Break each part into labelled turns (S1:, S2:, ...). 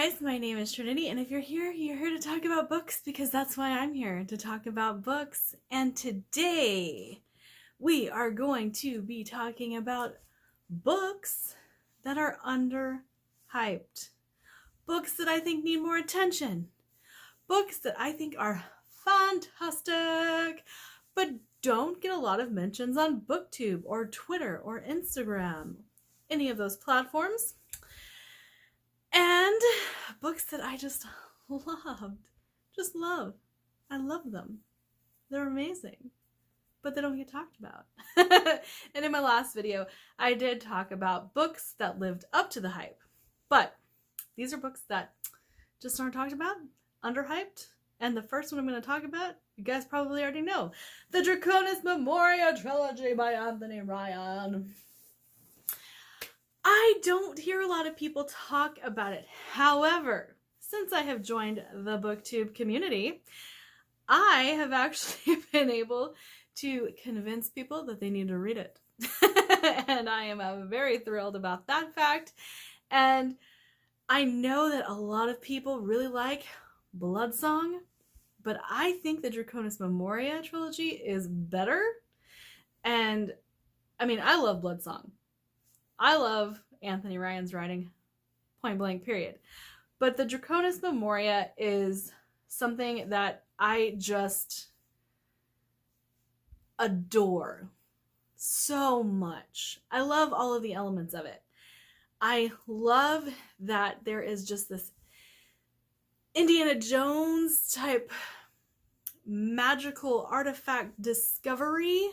S1: guys, my name is Trinity, and if you're here to talk about books because that's why I'm here, to talk about books. And today we are going to be talking about books that are underhyped. Books that I think need more attention. Books that I think are fantastic, but don't get a lot of mentions on BookTube or Twitter or Instagram, any of those platforms. And books that I just love. I love them. They're amazing, but they don't get talked about. And in my last video, I did talk about books that lived up to the hype, but these are books that just aren't talked about, underhyped. And the first one I'm going to talk about, you guys probably already know, the Draconis Memoria trilogy by Anthony Ryan. I don't hear a lot of people talk about it. However, since I have joined the BookTube community, I have actually been able to convince people that they need to read it. And I am very thrilled about that fact. And I know that a lot of people really like Bloodsong, but I think the Draconis Memoria trilogy is better. And I mean, I love Bloodsong. I love Anthony Ryan's writing, point blank, period. But the Draconis Memoria is something that I just adore so much. I love all of the elements of it. I love that there is just this Indiana Jones type magical artifact discovery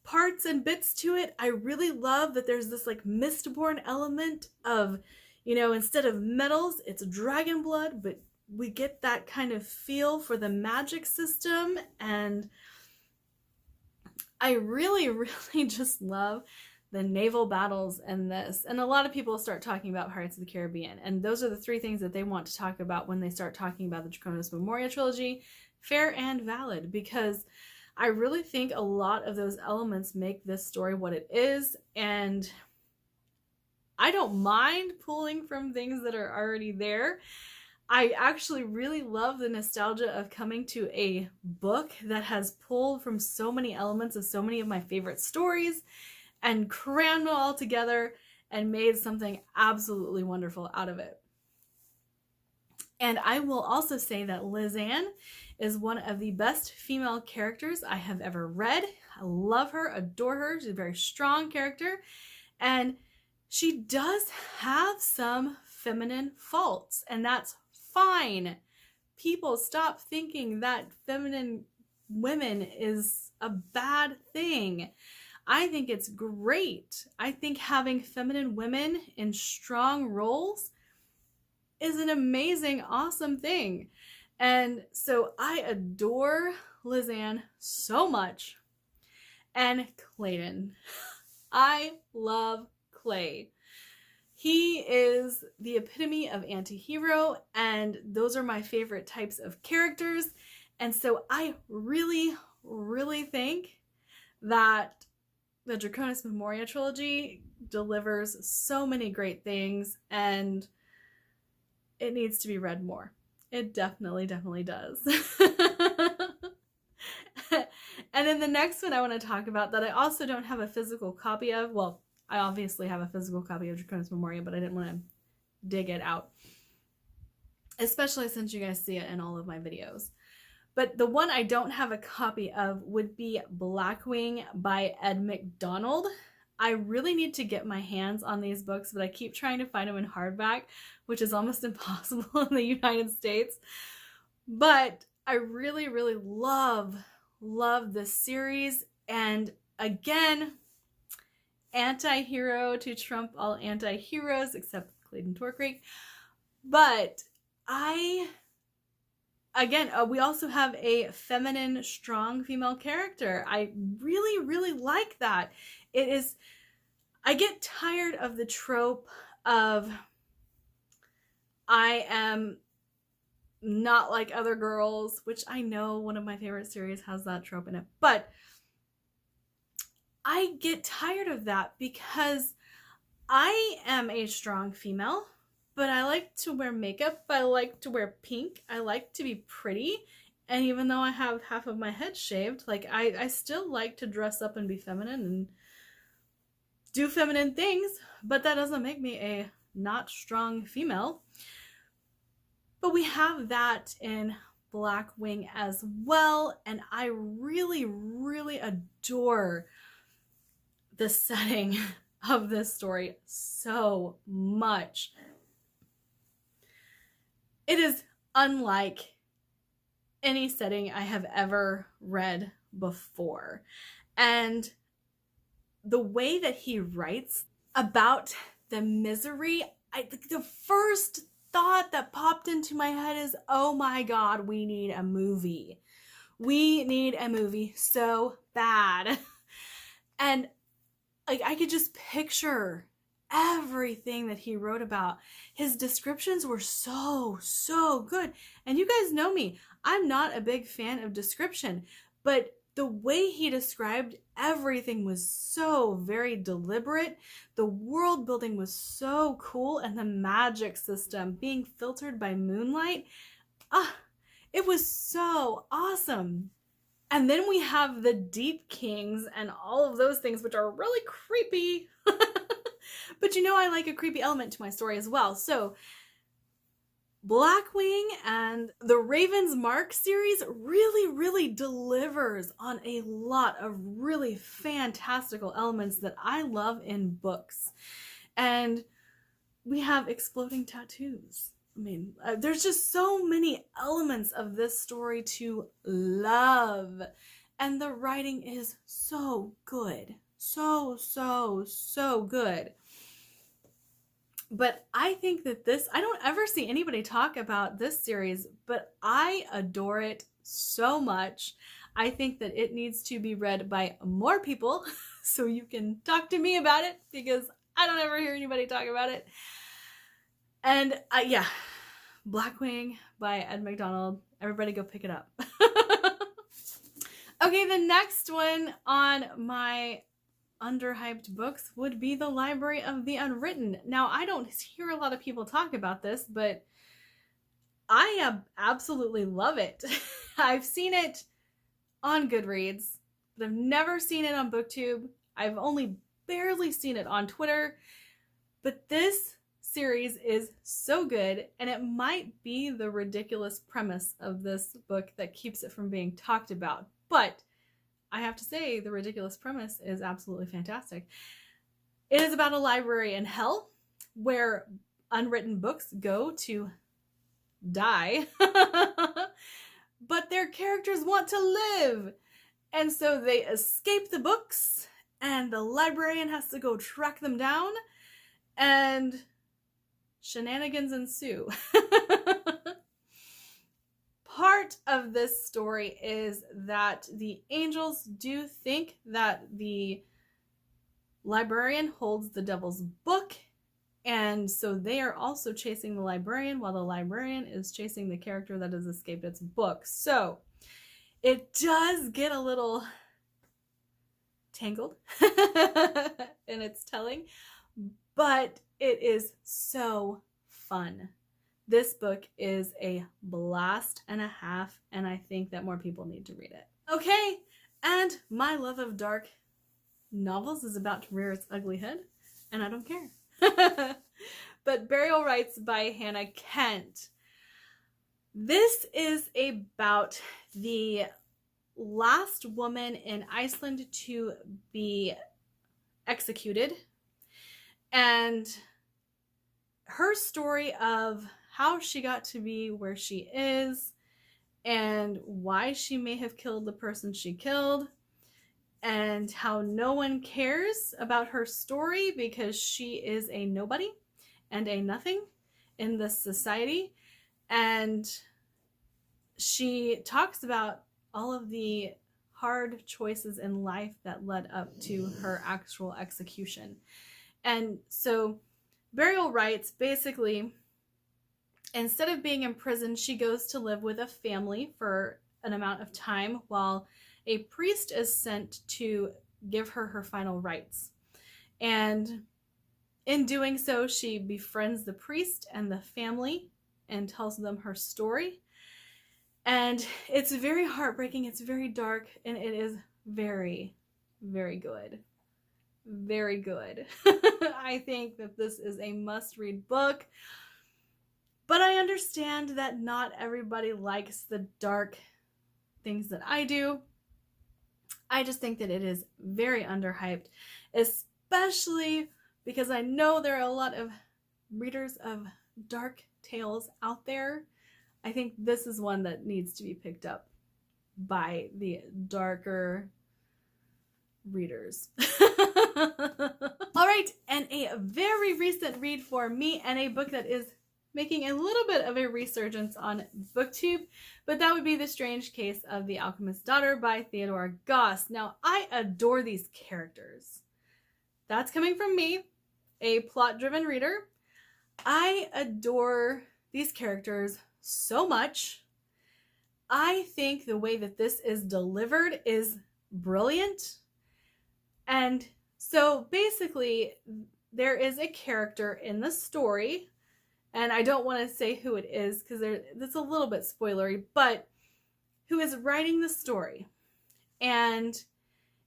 S1: parts and bits to it. I really love that there's this like Mistborn element of, you know, instead of metals, it's dragon blood, but we get that kind of feel for the magic system. And I really just love the naval battles in this. And a lot of people start talking about Pirates of the Caribbean, and those are the three things that they want to talk about when they start talking about the Draconis Memoria trilogy. Fair and valid, because I really think a lot of those elements make this story what it is, and I don't mind pulling from things that are already there. I actually really love the nostalgia of coming to a book that has pulled from so many elements of so many of my favorite stories and crammed it all together and made something absolutely wonderful out of it. And I will also say that Lizanne is one of the best female characters I have ever read. I love her, adore her. She's a very strong character. And she does have some feminine faults, and that's fine. People stop thinking that feminine women is a bad thing. I think it's great. I think having feminine women in strong roles is an amazing, awesome thing. And so I adore Lizanne so much. And Clayton. I love Clay. He is the epitome of anti-hero, and those are my favorite types of characters. And so I really think that the Draconis Memoria trilogy delivers so many great things, and it needs to be read more. It definitely does. And then the next one I want to talk about that I also don't have a physical copy of. Well, I obviously have a physical copy of Draconis Memoria, but I didn't want to dig it out, especially since you guys see it in all of my videos. But the one I don't have a copy of would be Blackwing by Ed McDonald. I really need to get my hands on these books, but I keep trying to find them in hardback, which is almost impossible in the United States. But I really love this series. And again, anti-hero to trump all anti-heroes except Clayton Torquay. But we also have a feminine, strong female character. I really like that. I get tired of the trope of I am not like other girls, which I know one of my favorite series has that trope in it, but I get tired of that because I am a strong female, but I like to wear makeup. I like to wear pink. I like to be pretty. And even though I have half of my head shaved, like I still like to dress up and be feminine and do feminine things, but that doesn't make me a not strong female. But we have that in Blackwing as well, and I really, really adore the setting of this story so much. It is unlike any setting I have ever read before. And the way that he writes about the misery, the first thought that popped into my head is, oh my God, we need a movie. We need a movie so bad. And like I could just picture everything that he wrote about. His descriptions were so good. And you guys know me, I'm not a big fan of description, but the way he described everything was so very deliberate. The world building was so cool, and the magic system being filtered by moonlight, it was so awesome. And then we have the Deep Kings and all of those things, which are really creepy. But you know, I like a creepy element to my story as well. So Blackwing and the Raven's Mark series really delivers on a lot of really fantastical elements that I love in books. And we have exploding tattoos. I mean, there's just so many elements of this story to love. And the writing is so good. So good. But I think that I don't ever see anybody talk about this series, but I adore it so much. I think that it needs to be read by more people so you can talk to me about it, because I don't ever hear anybody talk about it. And yeah, Blackwing by Ed McDonald. Everybody go pick it up. Okay, the next one on my underhyped books would be The Library of the Unwritten. Now, I don't hear a lot of people talk about this, but I absolutely love it. I've seen it on Goodreads, but I've never seen it on BookTube. I've only barely seen it on Twitter, but this series is so good, and it might be the ridiculous premise of this book that keeps it from being talked about, but I have to say the ridiculous premise is absolutely fantastic. It is about a library in hell where unwritten books go to die, but their characters want to live. And so they escape the books, and the librarian has to go track them down, and shenanigans ensue. Part of this story is that the angels do think that the librarian holds the devil's book, and so they are also chasing the librarian while the librarian is chasing the character that has escaped its book. So it does get a little tangled in its telling, but it is so fun. This book is a blast and a half, and I think that more people need to read it. Okay, and my love of dark novels is about to rear its ugly head, and I don't care. But Burial Rites by Hannah Kent. This is about the last woman in Iceland to be executed, and her story of how she got to be where she is, and why she may have killed the person she killed, and how no one cares about her story because she is a nobody and a nothing in this society. And she talks about all of the hard choices in life that led up to her actual execution. And so Burial Rites, basically, instead of being in prison, she goes to live with a family for an amount of time while a priest is sent to give her her final rites. And In doing so, she befriends the priest and the family and tells them her story. And it's very heartbreaking, it's very dark, and it is very, very good. Very good. I think that this is a must-read book. But I understand that not everybody likes the dark things that I do. I just think that it is very underhyped, especially because I know there are a lot of readers of dark tales out there. I think this is one that needs to be picked up by the darker readers. All right, and a very recent read for me, and a book that is making a little bit of a resurgence on BookTube, but that would be The Strange Case of the Alchemist's Daughter by Theodora Goss. Now, I adore these characters. That's coming from me, a plot-driven reader. I adore these characters so much. I think the way that this is delivered is brilliant. And so basically, there is a character in the story, and I don't want to say who it is because it's a little bit spoilery, but who is writing the story. And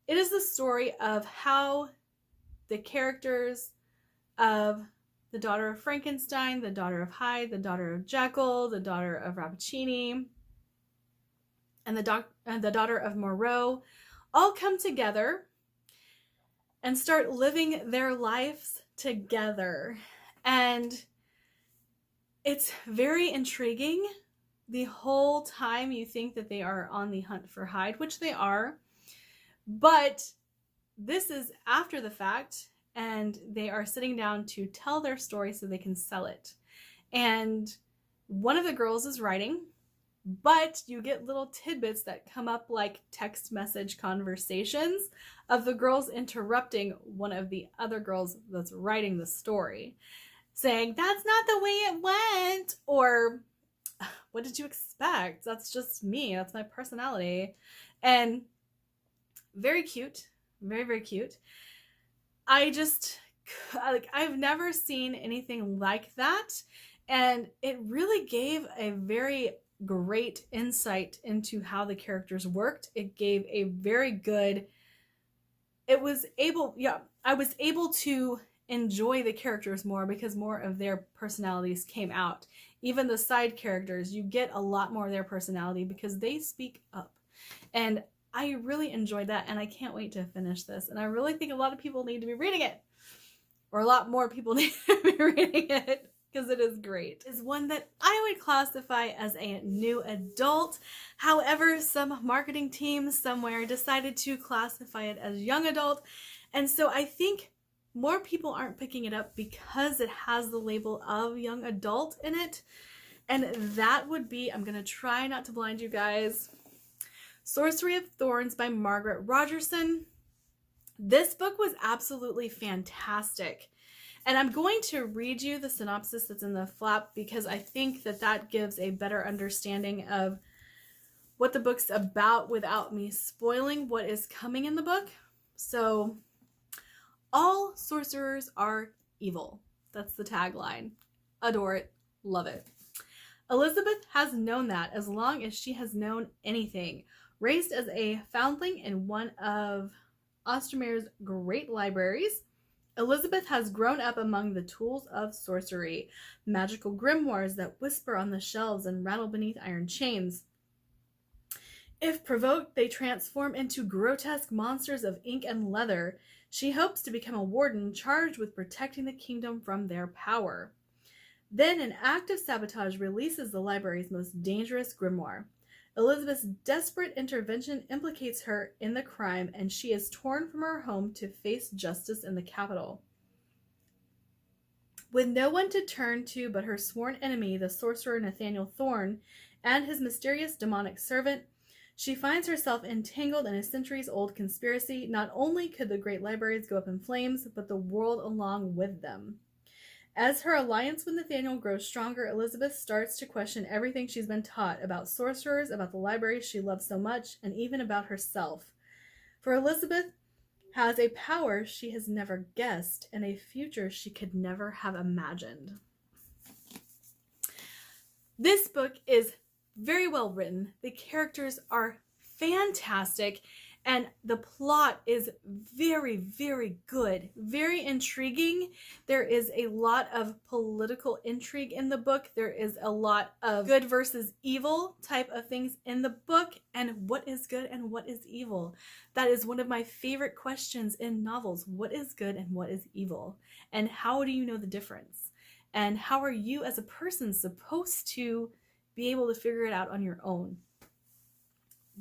S1: it is the story of how the characters of the daughter of Frankenstein, the daughter of Hyde, the daughter of Jekyll, the daughter of Rappaccini, and the daughter of Moreau all come together and start living their lives together. And it's very intriguing. The whole time you think that they are on the hunt for Hyde, which they are, but this is after the fact, and they are sitting down to tell their story so they can sell it. And one of the girls is writing, but you get little tidbits that come up like text message conversations of the girls interrupting one of the other girls that's writing the story, saying, "That's not the way it went," or "What did you expect? That's just me. That's my personality." And very cute. Very, very cute. I've never seen anything like that. And it really gave a very great insight into how the characters worked. It gave a very good, I was able to enjoy the characters more because more of their personalities came out. Even the side characters, you get a lot more of their personality because they speak up. And I really enjoyed that, and I can't wait to finish this. And I really think a lot of people need to be reading it. Or a lot more people need to be reading it because it is great. It's one that I would classify as a new adult. However, some marketing team somewhere decided to classify it as young adult. And so I think more people aren't picking it up because it has the label of young adult in it. And that would be, I'm going to try not to blind you guys, Sorcery of Thorns by Margaret Rogerson. This book was absolutely fantastic. And I'm going to read you the synopsis that's in the flap because I think that that gives a better understanding of what the book's about without me spoiling what is coming in the book. So, all sorcerers are evil. That's the tagline. Adore it. Love it. Elizabeth has known that as long as she has known anything. Raised as a foundling in one of Ostermere's great libraries, Elizabeth has grown up among the tools of sorcery, magical grimoires that whisper on the shelves and rattle beneath iron chains. If provoked, they transform into grotesque monsters of ink and leather. She hopes to become a warden charged with protecting the kingdom from their power. Then an act of sabotage releases the library's most dangerous grimoire. Elizabeth's desperate intervention implicates her in the crime, and she is torn from her home to face justice in the capital. With no one to turn to but her sworn enemy, the sorcerer Nathaniel Thorne, and his mysterious demonic servant, she finds herself entangled in a centuries-old conspiracy. Not only could the great libraries go up in flames, but the world along with them. As her alliance with Nathaniel grows stronger, Elizabeth starts to question everything she's been taught about sorcerers, about the libraries she loves so much, and even about herself. For Elizabeth, has a power she has never guessed and a future she could never have imagined. This book is very well written. The characters are fantastic, and the plot is very, very good, very intriguing. There is a lot of political intrigue in the book. There is a lot of good versus evil type of things in the book, and what is good and what is evil. That is one of my favorite questions in novels. What is good and what is evil? And how do you know the difference? And how are you as a person supposed to be able to figure it out on your own?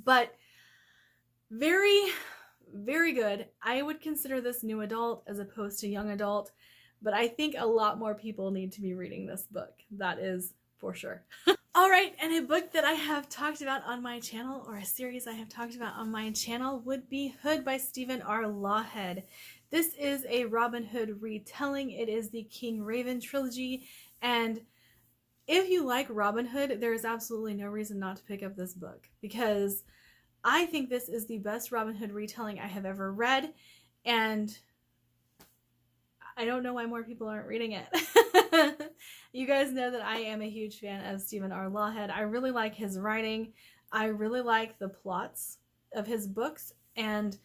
S1: But very, very good. I would consider this new adult as opposed to young adult, but I think a lot more people need to be reading this book. That is for sure. All right, and a book that I have talked about on my channel, or a series I have talked about on my channel, would be Hood by Stephen R. Lawhead. This is a Robin Hood retelling. It is the King Raven trilogy, and if you like Robin Hood, there is absolutely no reason not to pick up this book, because I think this is the best Robin Hood retelling I have ever read, and I don't know why more people aren't reading it. You guys know that I am a huge fan of Stephen R. Lawhead. I really like his writing. I really like the plots of his books, and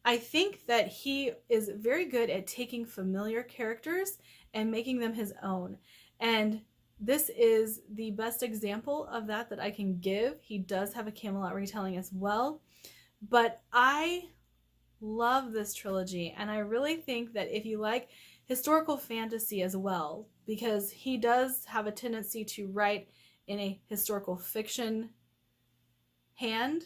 S1: I think that he is very good at taking familiar characters and making them his own. And this is the best example of that I can give. He does have a Camelot retelling as well, but I love this trilogy, and I really think that if you like historical fantasy as well, because he does have a tendency to write in a historical fiction hand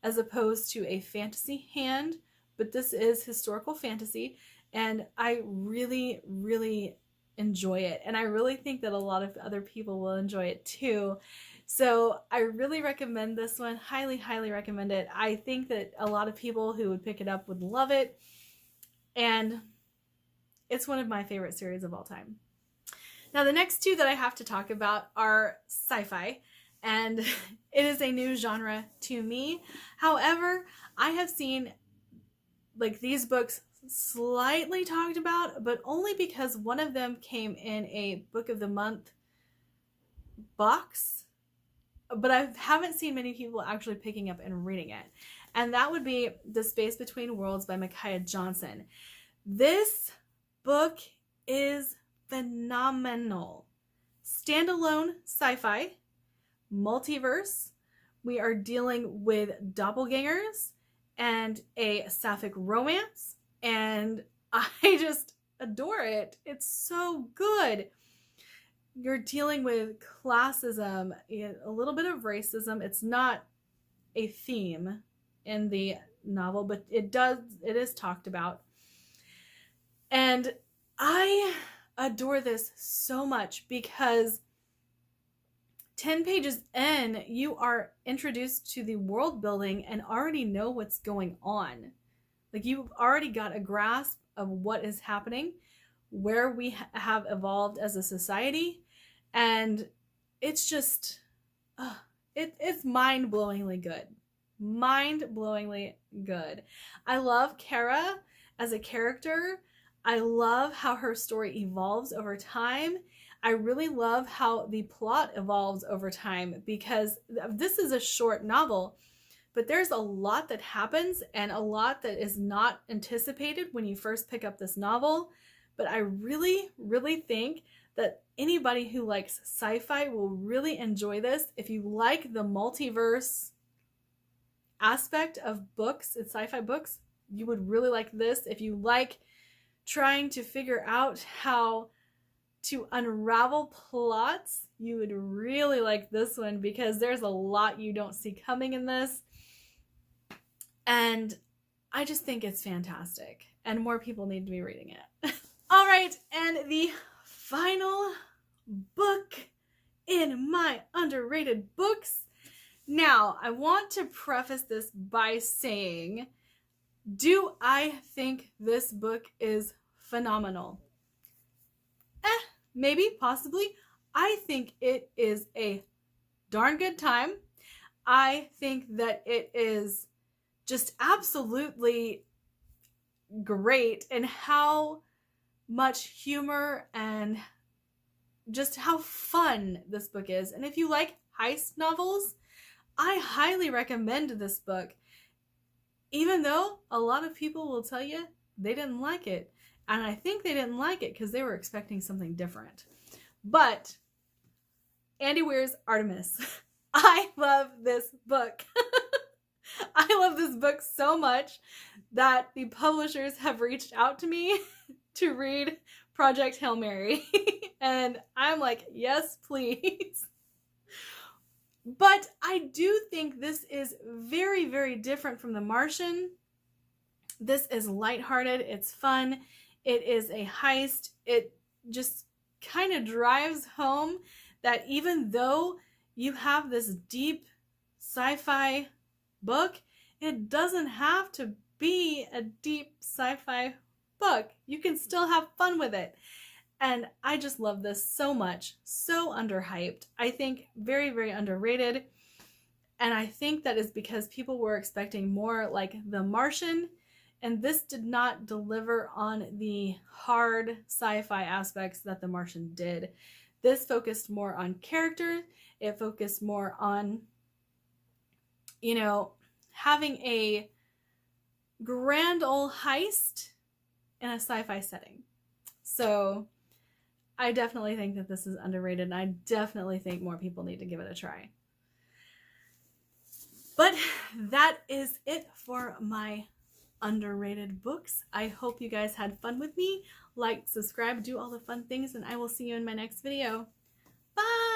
S1: as opposed to a fantasy hand, but this is historical fantasy, and I really, really enjoy it, and I really think that a lot of other people will enjoy it too. So I really recommend this one. Highly, highly recommend it. I think that a lot of people who would pick it up would love it, and it's one of my favorite series of all time. Now, the next two that I have to talk about are sci-fi, and it is a new genre to me. However, I have seen like these books slightly talked about, but only because one of them came in a Book of the Month box, but I haven't seen many people actually picking up and reading it, and that would be The Space Between Worlds by Micaiah Johnson. This book is phenomenal. Standalone sci-fi, multiverse. We are dealing with doppelgangers and a sapphic romance, and I just adore it. It's so good. You're dealing with classism, a little bit of racism. It's not a theme in the novel, but it is talked about. And I adore this so much because 10 pages in, you are introduced to the world building and already know what's going on. Like, you've already got a grasp of what is happening, where we have evolved as a society, and it's just, it's mind-blowingly good. Mind-blowingly good. I love Kara as a character. I love how her story evolves over time. I really love how the plot evolves over time, because this is a short novel, but there's a lot that happens and a lot that is not anticipated when you first pick up this novel. But I really, really think that anybody who likes sci-fi will really enjoy this. If you like the multiverse aspect of books and sci-fi books, you would really like this. If you like trying to figure out how to unravel plots, you would really like this one, because there's a lot you don't see coming in this. And I just think it's fantastic, and more people need to be reading it. All right, and the final book in my underrated books. Now, I want to preface this by saying, do I think this book is phenomenal? Maybe, possibly. I think it is a darn good time. I think that it is just absolutely great and how much humor and just how fun this book is. And if you like heist novels, I highly recommend this book, even though a lot of people will tell you they didn't like it. And I think they didn't like it because they were expecting something different. But Andy Weir's Artemis. I love this book. I love this book so much that the publishers have reached out to me to read Project Hail Mary. And I'm like, yes, please. But I do think this is very, very different from The Martian. This is lighthearted. It's fun. It is a heist. It just kind of drives home that even though you have this deep sci-fi book, it doesn't have to be a deep sci-fi book. You can still have fun with it. And I just love this so much. So underhyped. I think very, very underrated. And I think that is because people were expecting more like The Martian, and this did not deliver on the hard sci-fi aspects that The Martian did. This focused more on character. It focused more on, you know, having a grand old heist in a sci-fi setting. So I definitely think that this is underrated, and I definitely think more people need to give it a try. But that is it for my underrated books. I hope you guys had fun with me. Like, subscribe, do all the fun things, and I will see you in my next video. Bye!